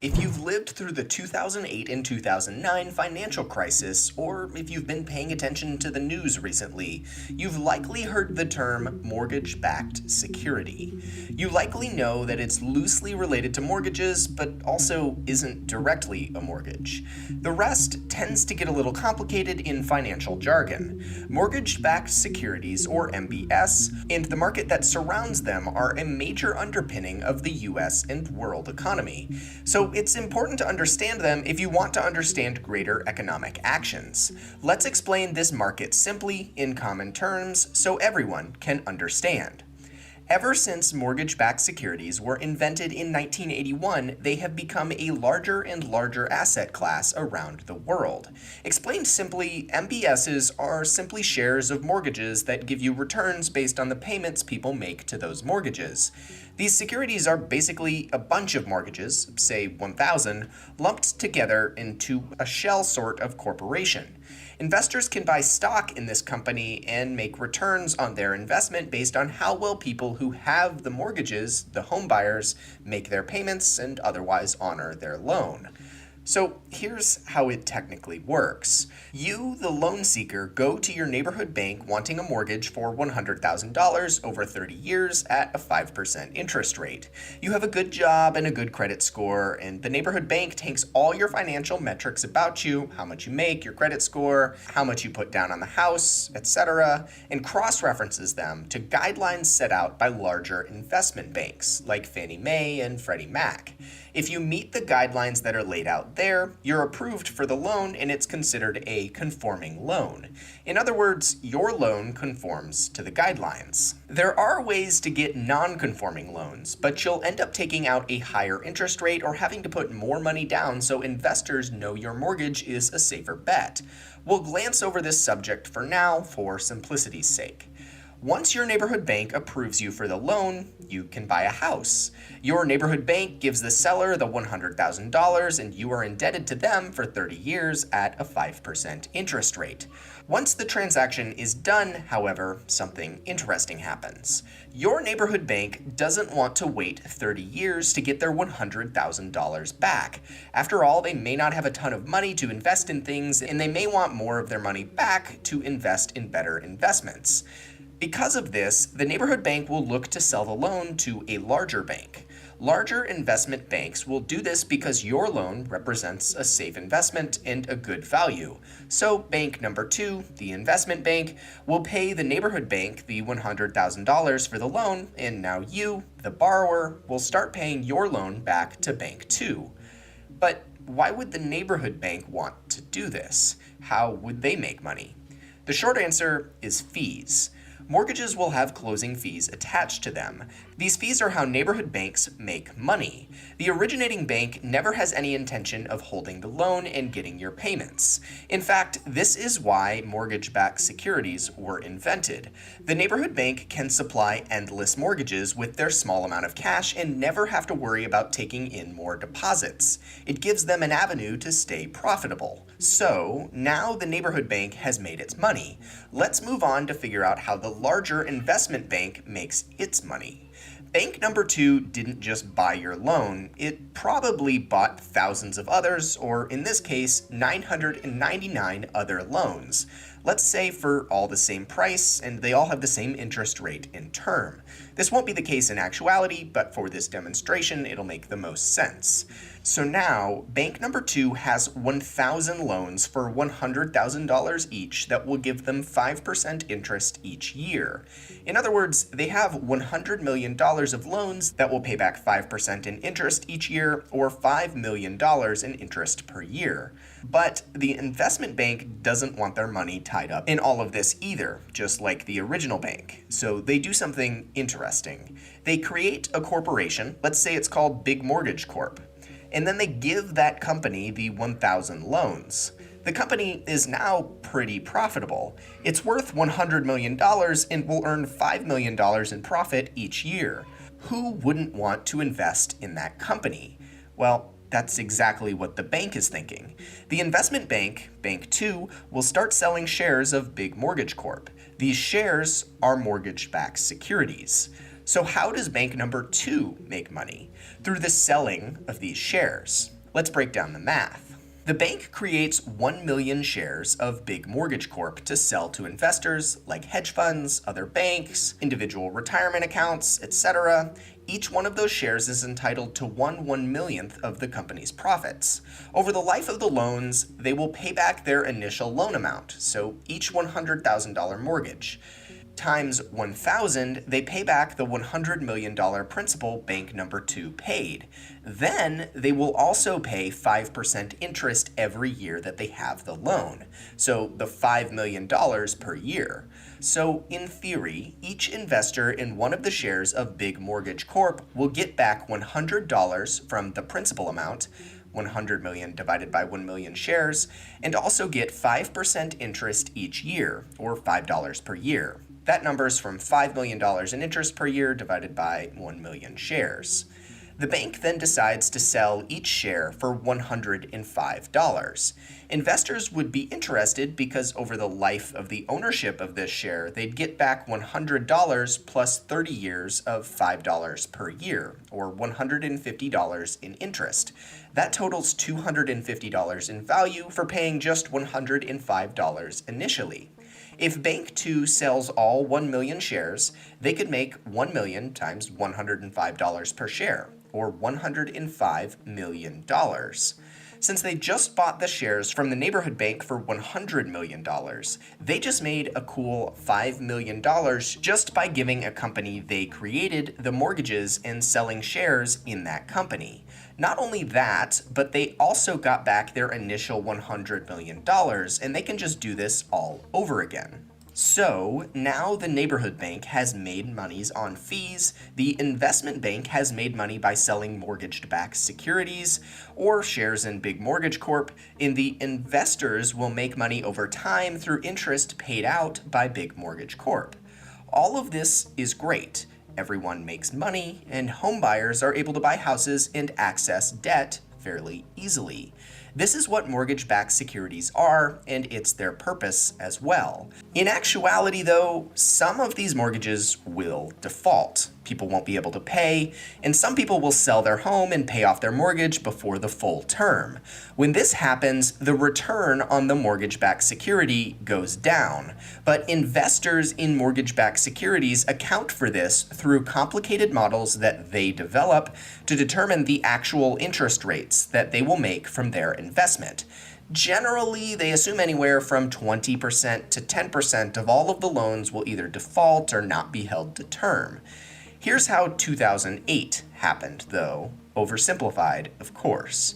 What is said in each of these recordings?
If you've lived through the 2008 and 2009 financial crisis, or if you've been paying attention to the news recently, you've likely heard the term mortgage-backed security. You likely know that it's loosely related to mortgages, but also isn't directly a mortgage. The rest tends to get a little complicated in financial jargon. Mortgage-backed securities, or MBS, and the market that surrounds them are a major underpinning of the US and world economy. So it's important to understand them if you want to understand greater economic actions. Let's explain this market simply, in common terms, so everyone can understand. Ever since mortgage-backed securities were invented in 1981, they have become a larger and larger asset class around the world. Explained simply, MBSs are simply shares of mortgages that give you returns based on the payments people make to those mortgages. These securities are basically a bunch of mortgages, say 1,000, lumped together into a shell sort of corporation. Investors can buy stock in this company and make returns on their investment based on how well people who have the mortgages, the home buyers, make their payments and otherwise honor their loan. So here's how it technically works. You, the loan seeker, go to your neighborhood bank wanting a mortgage for $100,000 over 30 years at a 5% interest rate. You have a good job and a good credit score, and the neighborhood bank takes all your financial metrics about you, how much you make, your credit score, how much you put down on the house, etc., and cross-references them to guidelines set out by larger investment banks like Fannie Mae and Freddie Mac. If you meet the guidelines that are laid out there, you're approved for the loan and it's considered a conforming loan. In other words, your loan conforms to the guidelines. There are ways to get non-conforming loans, but you'll end up taking out a higher interest rate or having to put more money down so investors know your mortgage is a safer bet. We'll glance over this subject for now for simplicity's sake. Once your neighborhood bank approves you for the loan, you can buy a house. Your neighborhood bank gives the seller the $100,000 and you are indebted to them for 30 years at a 5% interest rate. Once the transaction is done, however, something interesting happens. Your neighborhood bank doesn't want to wait 30 years to get their $100,000 back. After all, they may not have a ton of money to invest in things, and they may want more of their money back to invest in better investments. Because of this, the neighborhood bank will look to sell the loan to a larger bank. Larger investment banks will do this because your loan represents a safe investment and a good value. So bank number 2, the investment bank, will pay the neighborhood bank the $100,000 for the loan, and now you, the borrower, will start paying your loan back to bank 2. But why would the neighborhood bank want to do this? How would they make money? The short answer is fees. Mortgages will have closing fees attached to them. These fees are how neighborhood banks make money. The originating bank never has any intention of holding the loan and getting your payments. In fact, this is why mortgage-backed securities were invented. The neighborhood bank can supply endless mortgages with their small amount of cash and never have to worry about taking in more deposits. It gives them an avenue to stay profitable. So, now the neighborhood bank has made its money. Let's move on to figure out how the larger investment bank makes its money. Bank number 2 didn't just buy your loan, it probably bought thousands of others, or in this case, 999 other loans. Let's say for all the same price, and they all have the same interest rate and term. This won't be the case in actuality, but for this demonstration, it'll make the most sense. So now, bank number 2 has 1,000 loans for $100,000 each that will give them 5% interest each year. In other words, they have $100 million of loans that will pay back 5% in interest each year, or $5 million in interest per year. But the investment bank doesn't want their money tied up in all of this either, just like the original bank. So they do something interesting. They create a corporation, let's say it's called Big Mortgage Corp., and then they give that company the 1,000 loans. The company is now pretty profitable. It's worth $100 million and will earn $5 million in profit each year. Who wouldn't want to invest in that company? Well, that's exactly what the bank is thinking. The investment bank, Bank 2, will start selling shares of Big Mortgage Corp. These shares are mortgage-backed securities. So how does bank number 2 make money? Through the selling of these shares. Let's break down the math. The bank creates 1 million shares of Big Mortgage Corp to sell to investors like hedge funds, other banks, individual retirement accounts, etc. Each one of those shares is entitled to 1/1,000,000th of the company's profits. Over the life of the loans, they will pay back their initial loan amount, so each $100,000 mortgage. Times 1,000, they pay back the $100 million principal bank number 2 paid. Then they will also pay 5% interest every year that they have the loan, so the $5 million per year. So in theory, each investor in one of the shares of Big Mortgage Corp will get back $100 from the principal amount, 100 million divided by 1 million shares, and also get 5% interest each year, or $5 per year. That number's from $5 million in interest per year divided by 1 million shares. The bank then decides to sell each share for $105. Investors would be interested because over the life of the ownership of this share, they'd get back $100 plus 30 years of $5 per year, or $150 in interest. That totals $250 in value for paying just $105 initially. If Bank 2 sells all 1 million shares, they could make 1 million times $105 per share, or $105 million. Since they just bought the shares from the neighborhood bank for $100 million, they just made a cool $5 million just by giving a company they created the mortgages and selling shares in that company. Not only that, but they also got back their initial $100 million, and they can just do this all over again. So now the neighborhood bank has made monies on fees, the investment bank has made money by selling mortgage-backed securities or shares in Big Mortgage Corp, and the investors will make money over time through interest paid out by Big Mortgage Corp. All of this is great. Everyone makes money, and homebuyers are able to buy houses and access debt fairly easily. This is what mortgage-backed securities are, and it's their purpose as well. In actuality, though, some of these mortgages will default. People won't be able to pay, and some people will sell their home and pay off their mortgage before the full term. When this happens, the return on the mortgage-backed security goes down. But investors in mortgage-backed securities account for this through complicated models that they develop to determine the actual interest rates that they will make from their investment. Generally, they assume anywhere from 20% to 10% of all of the loans will either default or not be held to term. Here's how 2008 happened, though, oversimplified, of course.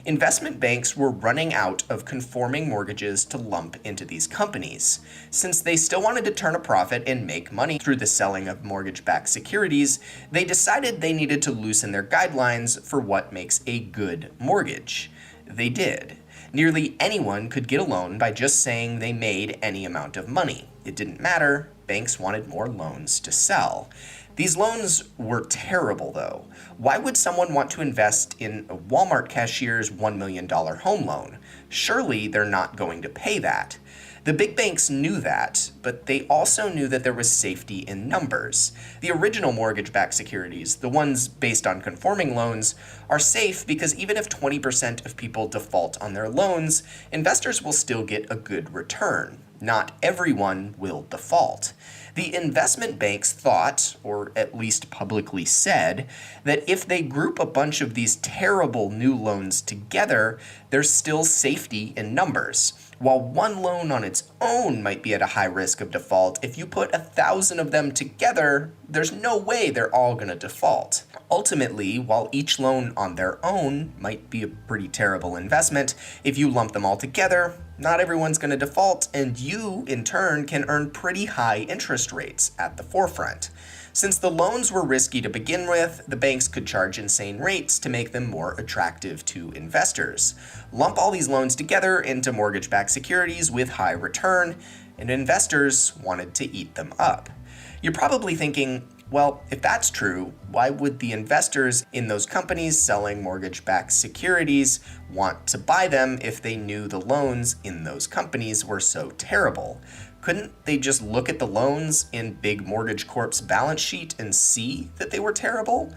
Investment banks were running out of conforming mortgages to lump into these companies. Since they still wanted to turn a profit and make money through the selling of mortgage-backed securities, they decided they needed to loosen their guidelines for what makes a good mortgage. They did. Nearly anyone could get a loan by just saying they made any amount of money. It didn't matter. Banks wanted more loans to sell. These loans were terrible, though. Why would someone want to invest in a Walmart cashier's $1 million home loan? Surely they're not going to pay that. The big banks knew that, but they also knew that there was safety in numbers. The original mortgage-backed securities, the ones based on conforming loans, are safe because even if 20% of people default on their loans, investors will still get a good return. Not everyone will default. The investment banks thought, or at least publicly said, that if they group a bunch of these terrible new loans together, there's still safety in numbers. While one loan on its own might be at a high risk of default, if you put 1,000 of them together, there's no way they're all going to default. Ultimately, while each loan on their own might be a pretty terrible investment, if you lump them all together, not everyone's going to default, and you, in turn, can earn pretty high interest rates at the forefront. Since the loans were risky to begin with, the banks could charge insane rates to make them more attractive to investors. Lump all these loans together into mortgage-backed securities with high return, and investors wanted to eat them up. You're probably thinking, well, if that's true, why would the investors in those companies selling mortgage-backed securities want to buy them if they knew the loans in those companies were so terrible? Couldn't they just look at the loans in Big Mortgage Corp's balance sheet and see that they were terrible?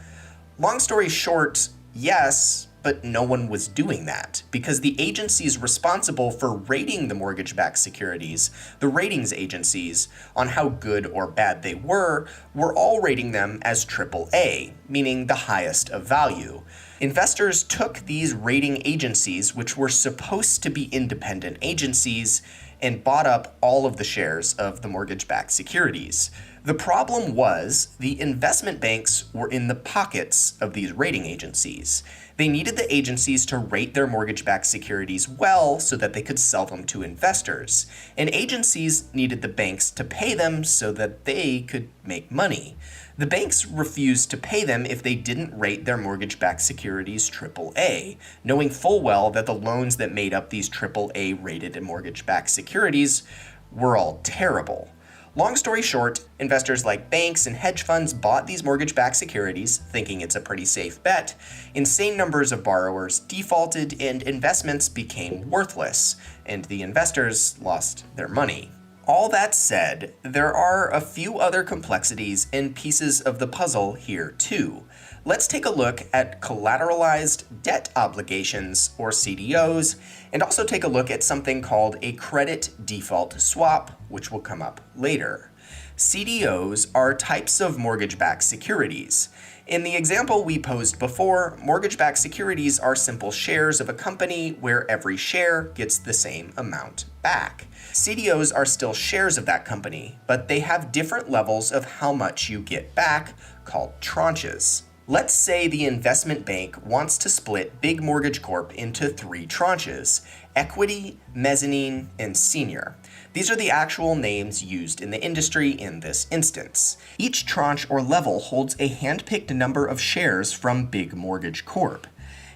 Long story short, yes, but no one was doing that because the agencies responsible for rating the mortgage-backed securities, the ratings agencies, on how good or bad they were all rating them as AAA, meaning the highest of value. Investors took these rating agencies, which were supposed to be independent agencies, and bought up all of the shares of the mortgage-backed securities. The problem was the investment banks were in the pockets of these rating agencies. They needed the agencies to rate their mortgage-backed securities well so that they could sell them to investors. And agencies needed the banks to pay them so that they could make money. The banks refused to pay them if they didn't rate their mortgage-backed securities AAA, knowing full well that the loans that made up these AAA-rated mortgage-backed securities were all terrible. Long story short, investors like banks and hedge funds bought these mortgage-backed securities, thinking it's a pretty safe bet. Insane numbers of borrowers defaulted and investments became worthless, and the investors lost their money. All that said, there are a few other complexities and pieces of the puzzle here too. Let's take a look at collateralized debt obligations, or CDOs, and also take a look at something called a credit default swap, which will come up later. CDOs are types of mortgage-backed securities. In the example we posed before, mortgage-backed securities are simple shares of a company where every share gets the same amount back. CDOs are still shares of that company, but they have different levels of how much you get back, called tranches. Let's say the investment bank wants to split Big Mortgage Corp into 3 tranches: equity, mezzanine, and senior. These are the actual names used in the industry in this instance. Each tranche or level holds a hand-picked number of shares from Big Mortgage Corp.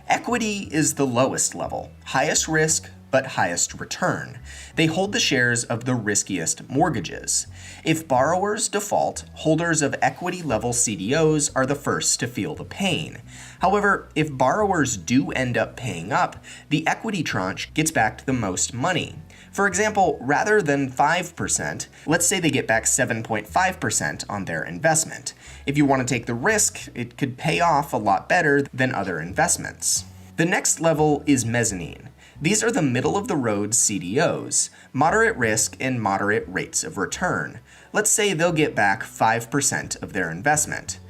Equity is the lowest level, highest risk, but highest return. They hold the shares of the riskiest mortgages. If borrowers default, holders of equity-level CDOs are the first to feel the pain. However, if borrowers do end up paying up, the equity tranche gets back the most money. For example, rather than 5%, let's say they get back 7.5% on their investment. If you want to take the risk, it could pay off a lot better than other investments. The next level is mezzanine. These are the middle-of-the-road CDOs, moderate risk and moderate rates of return. Let's say they'll get back 5% of their investment.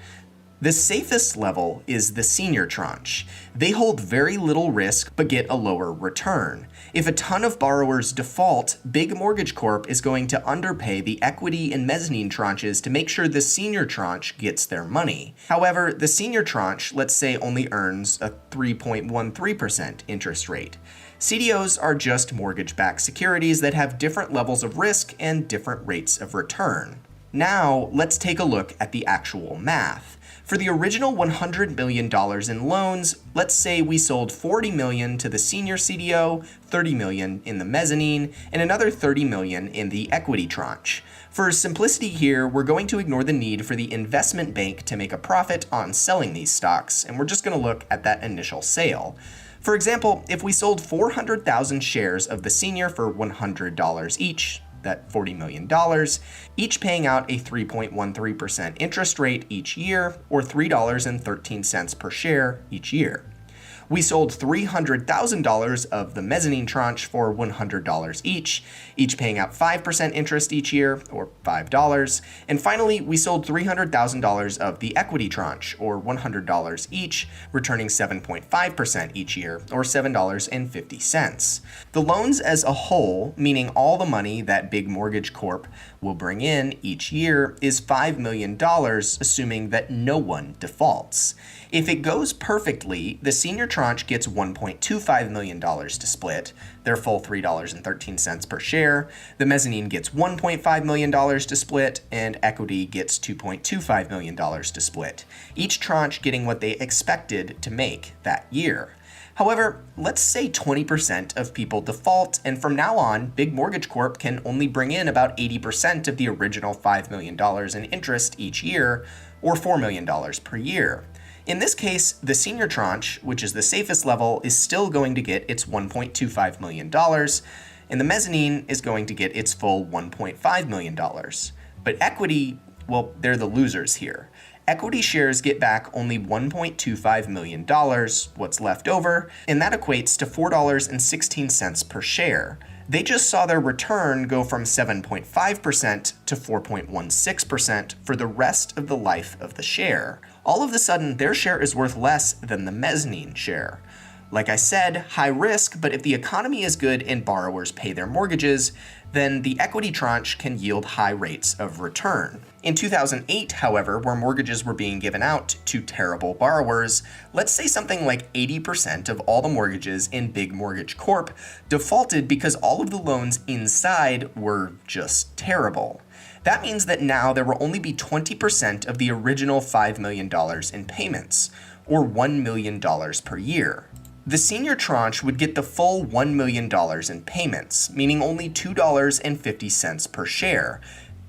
The safest level is the senior tranche. They hold very little risk but get a lower return. If a ton of borrowers default, Big Mortgage Corp is going to underpay the equity and mezzanine tranches to make sure the senior tranche gets their money. However, the senior tranche, let's say, only earns a 3.13% interest rate. CDOs are just mortgage-backed securities that have different levels of risk and different rates of return. Now, let's take a look at the actual math. For the original $100 million in loans, let's say we sold $40 million to the senior CDO, $30 million in the mezzanine, and another $30 million in the equity tranche. For simplicity here, we're going to ignore the need for the investment bank to make a profit on selling these stocks, and we're just going to look at that initial sale. For example, if we sold 400,000 shares of the senior for $100 each, that $40 million, each paying out a 3.13% interest rate each year, or $3.13 per share each year. We sold $300,000 of the mezzanine tranche for $100 each paying out 5% interest each year, or $5. And finally, we sold $300,000 of the equity tranche, or $100 each, returning 7.5% each year, or $7.50. The loans as a whole, meaning all the money that Big Mortgage Corp will bring in each year, is $5 million, assuming that no one defaults. If it goes perfectly, the senior tranche gets $1.25 million to split, their full $3.13 per share. The mezzanine gets $1.5 million to split, and equity gets $2.25 million to split, each tranche getting what they expected to make that year. However, let's say 20% of people default, and from now on, Big Mortgage Corp can only bring in about 80% of the original $5 million in interest each year, or $4 million per year. In this case, the senior tranche, which is the safest level, is still going to get its $1.25 million, and the mezzanine is going to get its full $1.5 million. But equity, well, they're the losers here. Equity shares get back only $1.25 million, what's left over, and that equates to $4.16 per share. They just saw their return go from 7.5% to 4.16% for the rest of the life of the share. All of a sudden, their share is worth less than the mezzanine share. Like I said, high risk, but if the economy is good and borrowers pay their mortgages, then the equity tranche can yield high rates of return. In 2008, however, where mortgages were being given out to terrible borrowers, let's say something like 80% of all the mortgages in Big Mortgage Corp defaulted because all of the loans inside were just terrible. That means that now there will only be 20% of the original $5 million in payments, or $1 million per year. The senior tranche would get the full $1 million in payments, meaning only $2.50 per share.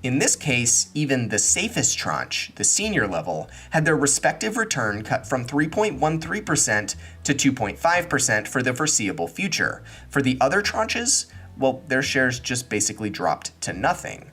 In this case, even the safest tranche, the senior level, had their respective return cut from 3.13% to 2.5% for the foreseeable future. For the other tranches, well, their shares just basically dropped to nothing.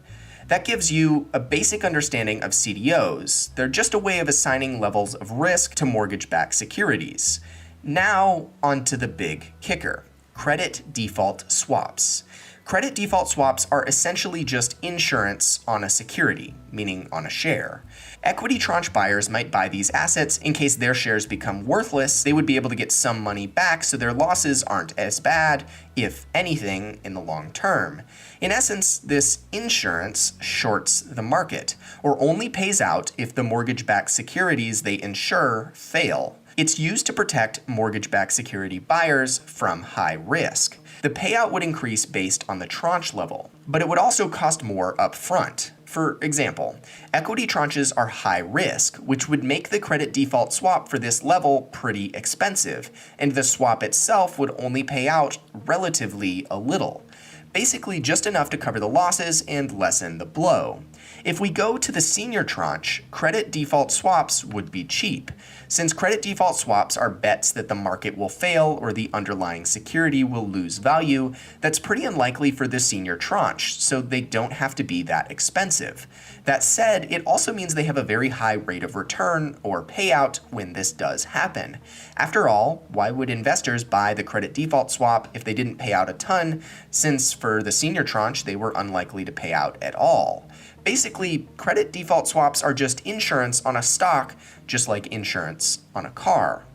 That gives you a basic understanding of CDOs. They're just a way of assigning levels of risk to mortgage-backed securities. Now, onto the big kicker, credit default swaps. Credit default swaps are essentially just insurance on a security, meaning on a share. Equity tranche buyers might buy these assets in case their shares become worthless. They would be able to get some money back so their losses aren't as bad, if anything, in the long term. In essence, this insurance shorts the market, or only pays out if the mortgage-backed securities they insure fail. It's used to protect mortgage-backed security buyers from high risk. The payout would increase based on the tranche level, but it would also cost more upfront. For example, equity tranches are high risk, which would make the credit default swap for this level pretty expensive, and the swap itself would only pay out relatively a little. Basically just enough to cover the losses and lessen the blow. If we go to the senior tranche, credit default swaps would be cheap. Since credit default swaps are bets that the market will fail or the underlying security will lose value, that's pretty unlikely for the senior tranche, so they don't have to be that expensive. That said, it also means they have a very high rate of return or payout when this does happen. After all, why would investors buy the credit default swap if they didn't pay out a ton, since for the senior tranche they were unlikely to pay out at all? Basically, credit default swaps are just insurance on a stock, just like insurance on a car.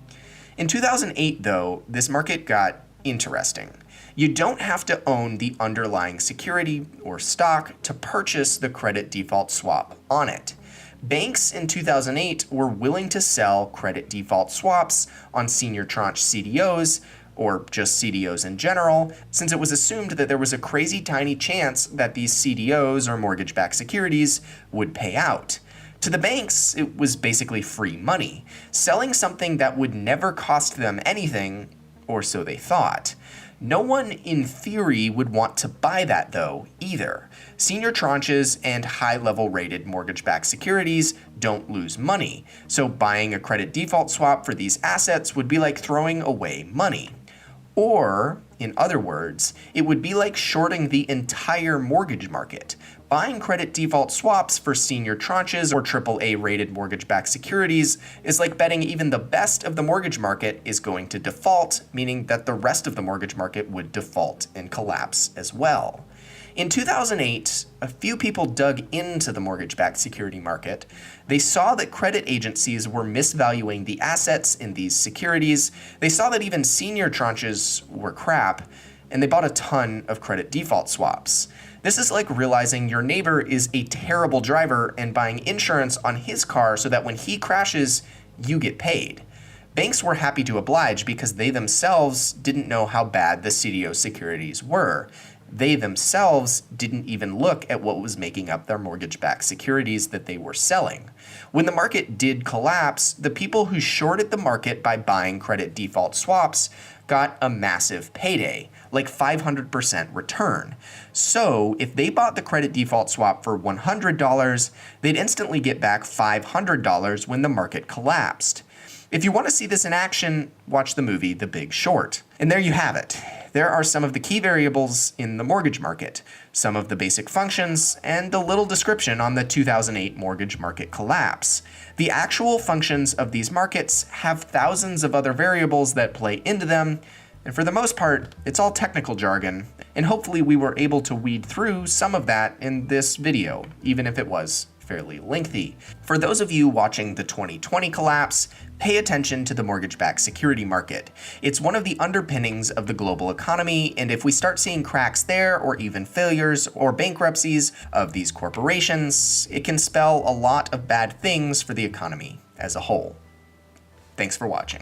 In 2008, though, this market got interesting. You don't have to own the underlying security or stock to purchase the credit default swap on it. Banks in 2008 were willing to sell credit default swaps on senior tranche CDOs, or just CDOs in general, since it was assumed that there was a crazy tiny chance that these CDOs, or mortgage-backed securities, would pay out. To the banks, it was basically free money, selling something that would never cost them anything, or so they thought. No one, in theory, would want to buy that, though, either. Senior tranches and high-level rated mortgage-backed securities don't lose money, so buying a credit default swap for these assets would be like throwing away money. Or, in other words, it would be like shorting the entire mortgage market. Buying credit default swaps for senior tranches or AAA-rated mortgage-backed securities is like betting even the best of the mortgage market is going to default, meaning that the rest of the mortgage market would default and collapse as well. In 2008, a few people dug into the mortgage-backed security market. They saw that credit agencies were misvaluing the assets in these securities. They saw that even senior tranches were crap, and they bought a ton of credit default swaps. This is like realizing your neighbor is a terrible driver and buying insurance on his car so that when he crashes, you get paid. Banks were happy to oblige because they themselves didn't know how bad the CDO securities were. They themselves didn't even look at what was making up their mortgage-backed securities that they were selling. When the market did collapse, the people who shorted the market by buying credit default swaps got a massive payday, like 500% return. So if they bought the credit default swap for $100, they'd instantly get back $500 when the market collapsed. If you want to see this in action, watch the movie The Big Short. And there you have it. There are some of the key variables in the mortgage market, some of the basic functions, and a little description on the 2008 mortgage market collapse. The actual functions of these markets have thousands of other variables that play into them, and for the most part, it's all technical jargon, and hopefully we were able to weed through some of that in this video, even if it was fairly lengthy. For those of you watching the 2020 collapse, pay attention to the mortgage-backed security market. It's one of the underpinnings of the global economy, and if we start seeing cracks there, or even failures or bankruptcies of these corporations, it can spell a lot of bad things for the economy as a whole. Thanks for watching.